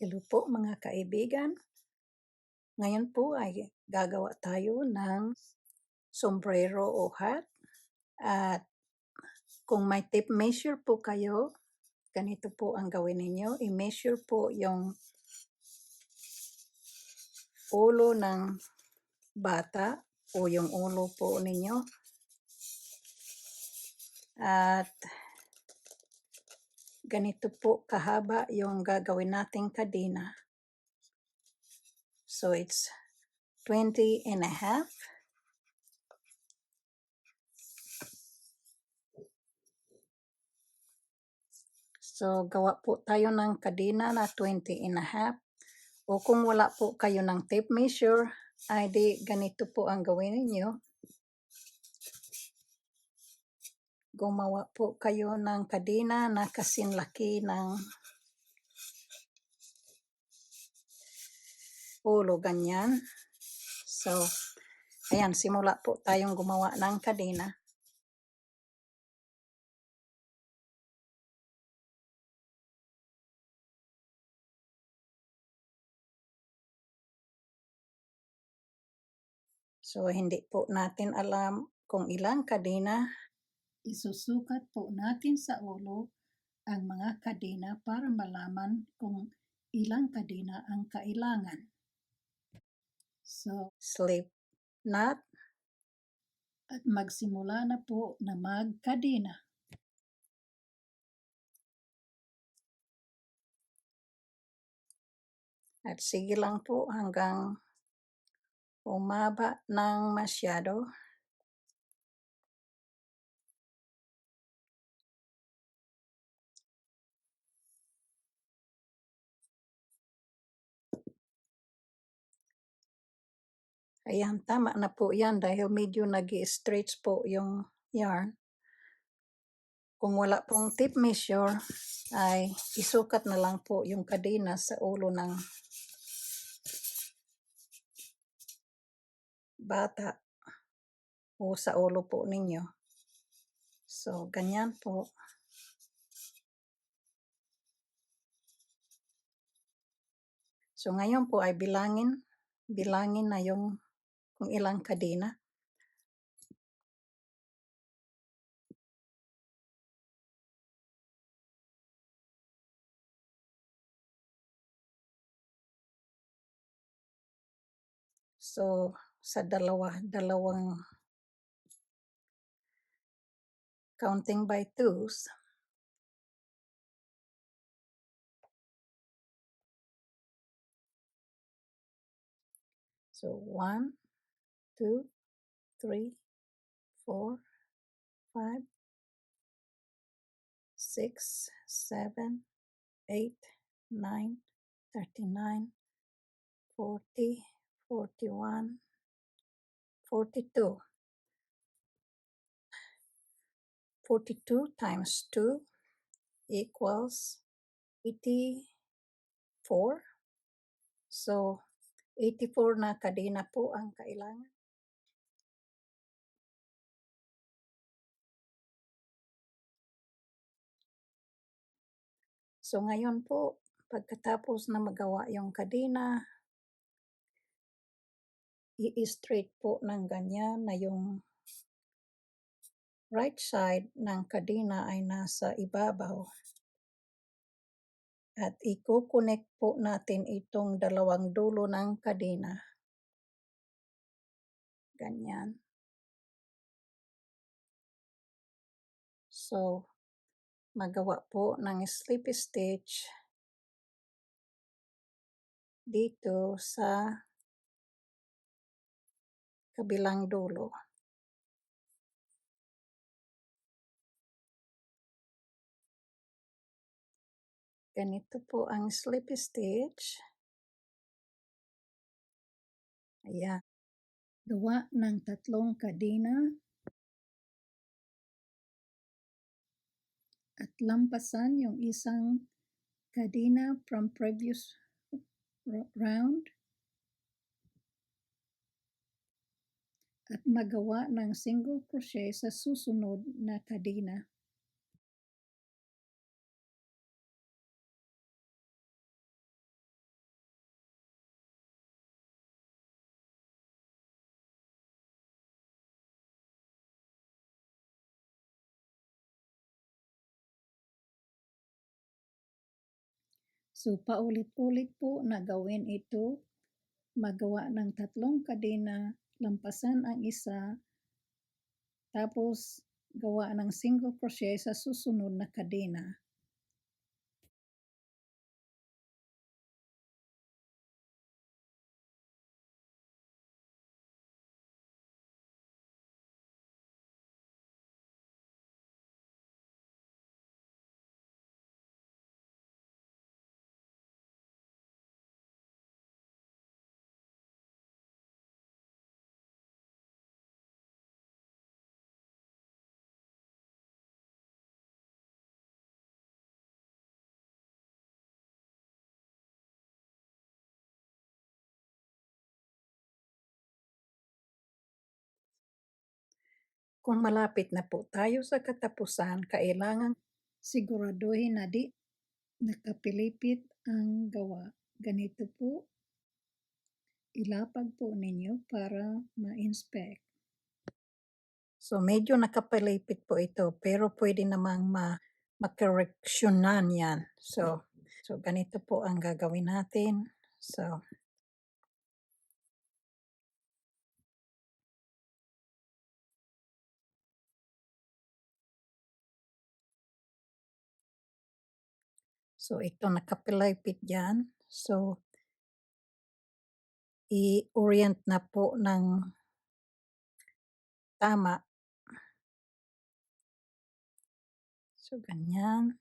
Hello po mga kaibigan. Ngayon po ay gagawa tayo ng sombrero o hat. At kung may tape measure po kayo, ganito po ang gawin ninyo. I-measure po yung ulo ng bata o yung ulo po ninyo. At ganito po kahaba yung gagawin nating kadena. So it's 20.5. So gawa po tayo ng kadena na 20.5. O kung wala po kayo ng tape measure, ay di ganito po ang gawin ninyo. Gumawa po kayo ng kadena na kasinlaki ng ulo, ganyan. So, ayan, simula po tayong gumawa ng kadena. So, hindi po natin alam kung ilang kadena. Isusukat po natin sa ulo ang mga kadena para malaman kung ilang kadena ang kailangan. So, slip knot at magsimula na po na magkadena. At sige lang po hanggang umaba ng masyado. Ayan, tama na po yan dahil medyo nag-stretch po yung yarn. Kung wala pong tape measure, ay isukat na lang po yung kadena sa ulo ng bata o sa ulo po ninyo. So, ganyan po. So, ngayon po ay bilangin na yung kung ilang kadena. So, sa dalawang counting by twos, so 1, 2, 3, 4, 5, 6, 7, 8, 9, 39, 40, 41, 42. 42 times 2 equals 84. So, 84 na kadena po ang kailangan. So, ngayon po, pagkatapos na magawa yung kadena, i-straight po ng ganyan na yung right side ng kadena ay nasa ibabaw. At i-connect po natin itong dalawang dulo ng kadena. Ganyan. So, magawa po ng slip stitch dito sa kabilang dulo. Ganito po ang slip stitch. Ayan. Gawa ng 3 kadena at lampasan yung isang kadena from previous round at magawa ng single crochet sa susunod na kadena. So paulit-ulit po na gawin ito, magawa ng 3 kadena, lampasan ang isa, tapos gawa ng single crochet sa susunod na kadena. Kung malapit na po tayo sa katapusan, kailangan siguraduhin na di nakapilipit ang gawa. Ganito po, ilapag po ninyo para ma-inspect. So medyo nakapalipit po ito, pero pwede namang makoreksyonan yan. So ganito po ang gagawin natin. So ito nakapalipit yan. So i-orient na po ng tama. So ganyan.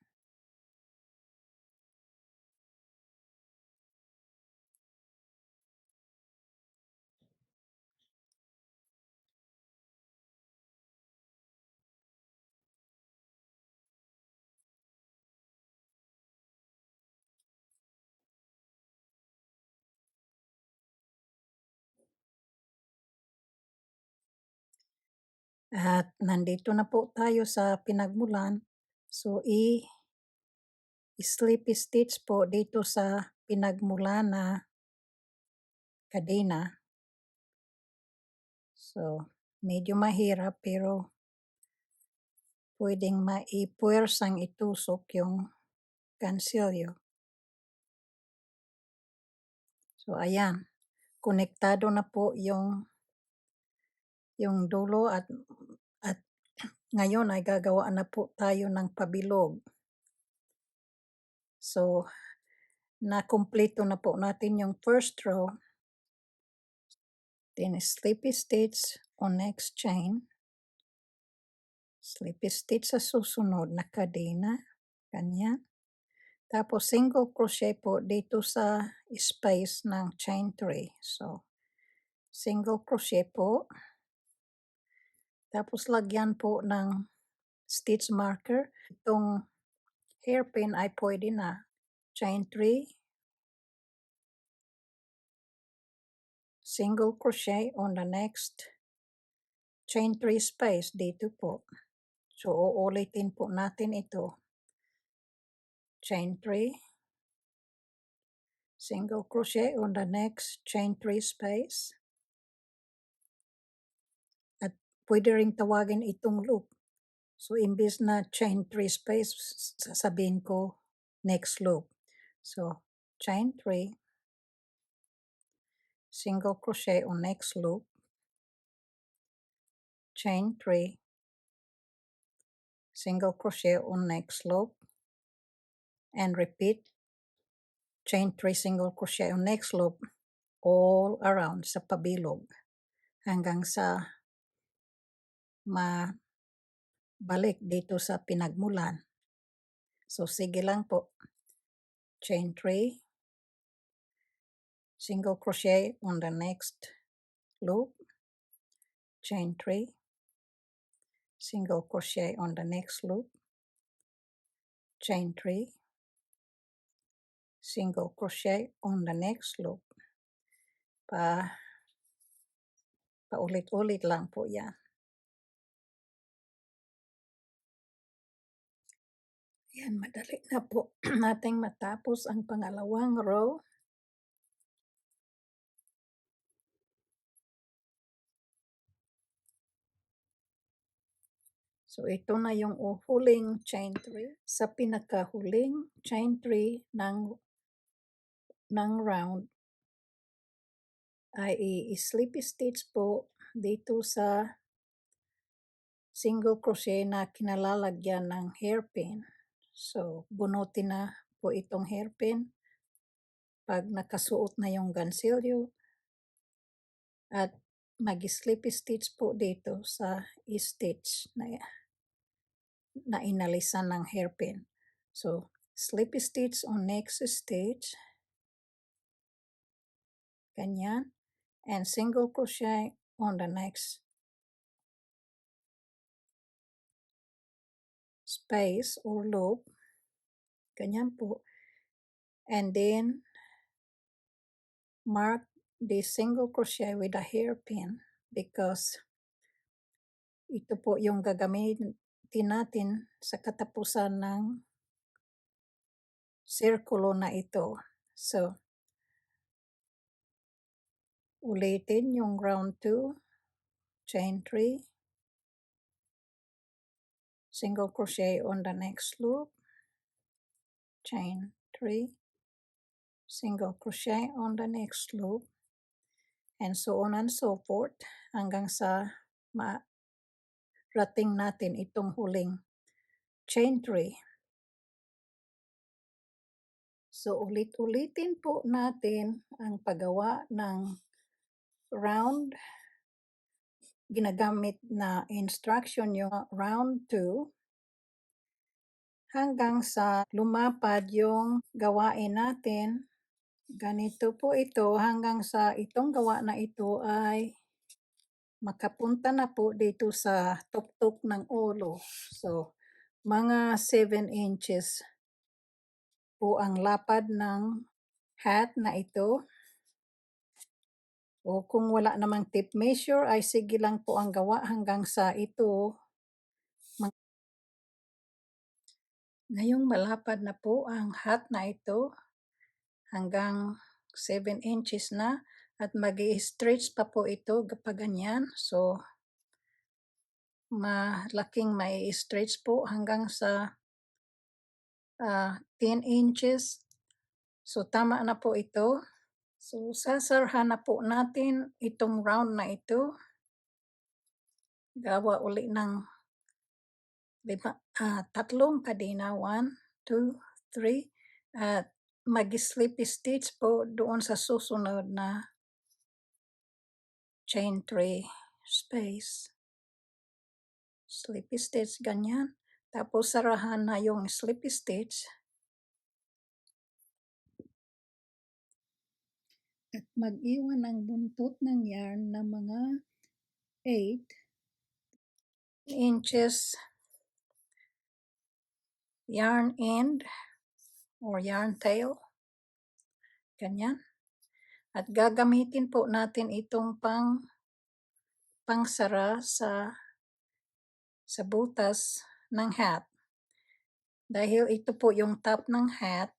At nandito na po tayo sa pinagmulan. So i-slip stitch po dito sa pinagmulan na kadena. So medyo mahirap pero pwedeng maipuwersang itusok yung gansilyo. So ayan, konektado na po yung dulo at ngayon ay gagawa na po tayo ng pabilog. So na-kumpleto na po natin yung first row. Then slip stitch on next chain. Slip stitch sa susunod na kadena. Ganyan. Tapos single crochet po dito sa space ng chain 3. So single crochet po. Tapos lagyan po ng stitch marker. Itong hairpin ay pwede na. Chain 3. Single crochet on the next chain 3 space dito po. So uulitin po natin ito. Chain 3. Single crochet on the next chain 3 space. At pwede rin tawagin itong loop. So imbis na chain 3 space, sasabihin ko next loop. So chain 3. Single crochet on next loop. Chain 3. Single crochet on next loop. And repeat. Chain 3 single crochet on next loop all around sa pabilog hanggang sa mabalik dito sa pinagmulan. So sige lang po. Chain 3, single crochet on the next loop, chain 3, single crochet on the next loop, chain 3, single crochet on the next loop. Paulit-ulit lang po yan. Yan, madali na po nating matapos ang pangalawang row. So ito na yung huling chain 3. Sa pinakahuling chain 3 ng ng round ay i-slip stitch po dito sa single crochet na kinalalagyan ng hairpin. So, bunutin na po itong hairpin pag nakasuot na yung gansilyo at mag-slip stitch po dito sa stitch na inalisan ng hairpin. So, slip stitch on next stitch, ganyan, and single crochet on the next space or loop, ganyan po, and then mark the single crochet with a hairpin because ito po yung gagamitin natin sa katapusan ng sirkulo na ito. So, ulitin yung round 2, chain 3, single crochet on the next loop, chain 3, single crochet on the next loop, and so on and so forth hanggang sa marating natin itong huling chain 3. So, ulit-ulitin po natin ang paggawa ng round. Ginagamit na instruction yung round 2 hanggang sa lumapad yung gawain natin. Ganito po ito hanggang sa itong gawa na ito ay makapunta na po dito sa tuktok ng ulo. So, mga 7 inches po ang lapad ng hat na ito. O kung wala namang tape measure ay sige lang po ang gawa hanggang sa ito. Ngayong malapad na po ang hat na ito hanggang 7 inches na at mag-i-stretch pa po ito kapag ganyan. So, malaking mai-stretch po hanggang sa 10 inches. So, tama na po ito. So, sasarhan na po natin itong round na ito. Gawa uli ng tatlong kadena. 1, 2, 3. At mag-slip stitch po doon sa susunod na chain 3 space. Slip stitch ganyan. Tapos sarahan na yung slip stitch. At mag-iwan ng buntot ng yarn na mga 8 inches yarn end or yarn tail. Ganyan. At gagamitin po natin itong pangsara sa butas ng hat. Dahil ito po yung top ng hat,